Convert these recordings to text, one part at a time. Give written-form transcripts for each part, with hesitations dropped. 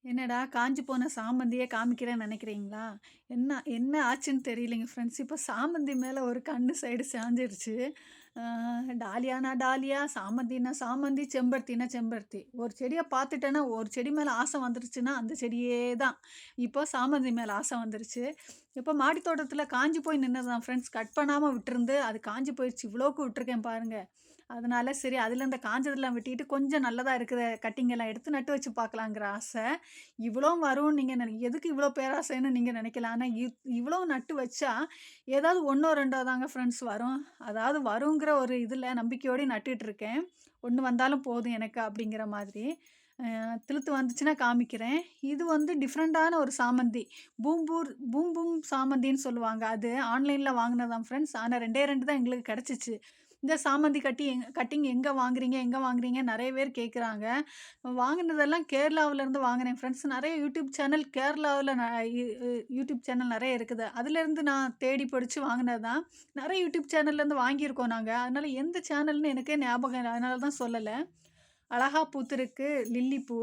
என்னடா காஞ்சு போன சாமந்தியே காமிக்கிறேன்னு நினைக்கிறீங்களா? என்ன என்ன ஆச்சுன்னு தெரியலைங்க ஃப்ரெண்ட்ஸ். இப்போ சாமந்தி மேல ஒரு கண்ணு சைடு சாஞ்சிருச்சு. அ டாலியானா டாலியா, சாமந்தினா சாமந்தி, செம்பருத்தினா செம்பருத்தி. ஒரு செடிய பார்த்துட்டேன்னா, ஒரு செடி மேல ஆசை வந்துருச்சுன்னா, அந்த செடியே தான். இப்போ சாமந்தி மேல ஆசை வந்துருச்சு. இப்போ மாடி தோட்டத்தில காஞ்சு போய் நின்னது தான் ஃப்ரெண்ட்ஸ். கட் பண்ணாம விட்டுருந்து, அது காஞ்சு போயிருச்சு. இவ்வளோக்கு விட்டுருக்கேன் பாருங்க. அதனால சரி அதில இந்த காஞ்சதெல்லாம் வெட்டிட்டு கொஞ்சம் நல்லதா இருக்கிற கட்டிங் எல்லாம் எடுத்து நட்டு வச்சு பார்க்கலாங்கிற ஆசை. இவ்வளோ வரும்னு நீங்க எதுக்கு இவ்வளோ பேராசைன்னு நீங்க நினைக்கலாம். ஆனா இவ்வளோ நட்டு வச்சா, ஏதாவது 1ஓ 2ஓ தாங்க ஃப்ரெண்ட்ஸ் வரும். அதாவது வருங்கிற ஒரு இதில நம்பிக்கையோடயே நட்டுட்டு இருக்கேன். 1 வந்தாலும் போதும் எனக்கு அப்படிங்கிற மாதிரி. துளுத்து வந்துச்சுன்னா காமிக்கிறேன். இது வந்து டிஃப்ரெண்ட்டான ஒரு சாமந்தி. பூம் பூம் சாமந்தின்னு சொல்லுவாங்க. அது ஆன்லைன்ல வாங்குனதாம் ஃப்ரெண்ட்ஸ். ஆனா 2டே 2 தான் எங்களுக்கு கிடைச்சுச்சு. இந்த சாமந்தி கட்டிங் எங்க வாங்குறீங்க? எங்க வாங்குறீங்க? நெறைய பேர் கேட்குறாங்க. வாங்குனதெல்லாம் கேரளாவுலருந்து வாங்குனேன் ஃப்ரெண்ட்ஸ். நெறைய யூடியூப் சேனல் கேரளாவுல ந யூ யூடியூப் சேனல் நெறைய இருக்குது. அதுலேருந்து நான் தேடி பிடிச்சு வாங்குனது தான். நெறைய யூடியூப் சேனல்லேருந்து வாங்கியிருக்கோம் நாங்க. அதனால எந்த சேனல்ன்னு எனக்கே ஞாபகம் இல்ல. அதனால தான் சொல்லல. அழகா பூத்திருக்கு லில்லி பூ.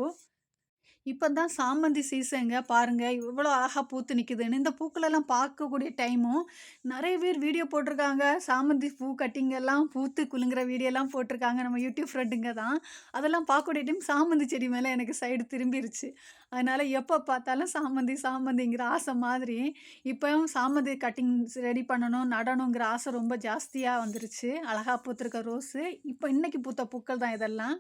இப்ப தான் சாமந்தி சீசன்ங்க. பாருங்க எவ்வளோ அழகா பூத்து நிக்குதுன்னு. இந்த பூக்களெல்லாம் பார்க்கக்கூடிய டைமும் நெறைய பேர் வீடியோ போட்டிருக்காங்க. சாமந்தி பூ கட்டிங் எல்லாம் பூத்து குலுங்குற வீடியோலாம் போட்டிருக்காங்க. நம்ம யூடியூப் ஃப்ரெண்டுங்க தான். அதெல்லாம் பார்க்கக்கூடிய டைம் சாமந்தி செடி மேல எனக்கு சைடு திரும்பிருச்சு. அதனால எப்ப பார்த்தாலும் சாமந்தி, சாமந்திங்கிற ஆசை மாதிரி, இப்பவும் சாமந்தி கட்டிங்ஸ் ரெடி பண்ணணும், நடணுங்கிற ஆசை ரொம்ப ஜாஸ்தியா வந்துருச்சு. அழகா பூத்திருக்க ரோஸு. இப்ப இன்னைக்கு பூத்த பூக்கள் தான் இதெல்லாம்.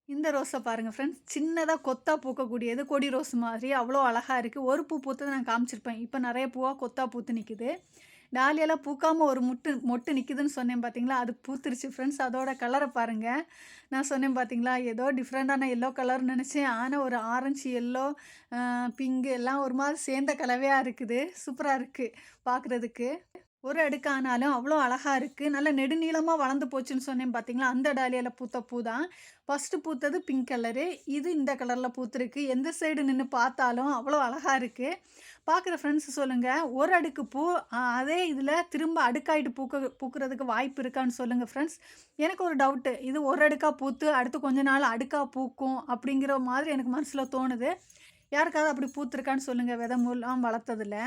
இந்த ரோஸ பாருங்க ஃப்ரெண்ட்ஸ். சின்னதா கொத்தா பூக்கக்கூடியது. கொடி ரோஸ் மாதிரி அவ்வளோ அழகா இருக்கு. ஒரு பூ பூத்தத நான் காமிச்சிருப்பேன். இப்ப நெறைய பூவா கொத்தா பூத்து நிக்குது. டாலியாலாம் பூக்காம ஒரு மொட்டு நிக்குதுன்னு சொன்னேன் பார்த்தீங்களா? அது பூத்துருச்சு ஃப்ரெண்ட்ஸ். அதோட கலர பாருங்க. நான் சொன்னேன் பார்த்தீங்களா? ஏதோ டிஃப்ரெண்டான எல்லோ கலர்ன்னு நெனச்சேன். ஆனா ஒரு ஆரஞ்சு, எல்லோ, பிங்க் எல்லாம் ஒரு மாரி சேர்ந்த கலவையா இருக்குது. சூப்பரா இருக்கு பார்க்குறதுக்கு. ஒரு அடுக்கு ஆனாலும் அவ்வளோ அழகா இருக்கு. நல்ல நெடுநீளமா வளர்ந்து போச்சுன்னு சொன்னேன் பார்த்தீங்களா? அந்த டாலியால பூத்த பூ தான். ஃபர்ஸ்ட்டு பூத்தது பிங்க் கலரு. இது இந்த கலர்ல பூத்திருக்கு. எந்த சைடு நின்னு பார்த்தாலும் அவ்வளோ அழகா இருக்கு. பார்க்குற ஃப்ரெண்ட்ஸ் சொல்லுங்க. ஒரு அடுக்கு பூ அதே இதில திரும்ப அடுக்காயிட்டு பூக்குறதுக்கு வாய்ப்பு இருக்கான்னு சொல்லுங்க ஃப்ரெண்ட்ஸ். எனக்கு ஒரு டவுட்டு. இது ஒரு அடுக்கா பூத்து அடுத்து கொஞ்ச நாள் அடுக்கா பூக்கும் அப்படிங்கிற மாதிரி எனக்கு மனசுல தோணுது. யாருக்காவது அப்படி பூத்துருக்கான்னு சொல்லுங்க. வித மூலம் வளர்த்ததுல.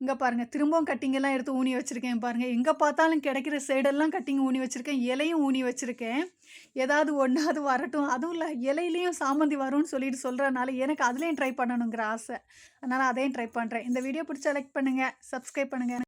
இங்க பாருங்க. திரும்பவும் கட்டிங்கெல்லாம் எடுத்து ஊனி வச்சிருக்கேன் பாருங்க. எங்க பார்த்தாலும் கிடைக்கிற சைடெல்லாம் கட்டிங் ஊனி வச்சிருக்கேன். இலையும் ஊனி வச்சிருக்கேன். ஏதாவது ஒண்ணாவது வரட்டும். அதுவும் இல்ல இலையிலயும் சாமந்தி வரும்னு சொல்லிட்டு சொல்றனால, எனக்கு அதுலயும் ட்ரை பண்ணணுங்கிற ஆசை. அதனால அதையும் ட்ரை பண்றேன். இந்த வீடியோ பிடிச்சா லைக் பண்ணுங்க. சப்ஸ்கிரைப் பண்ணுங்க.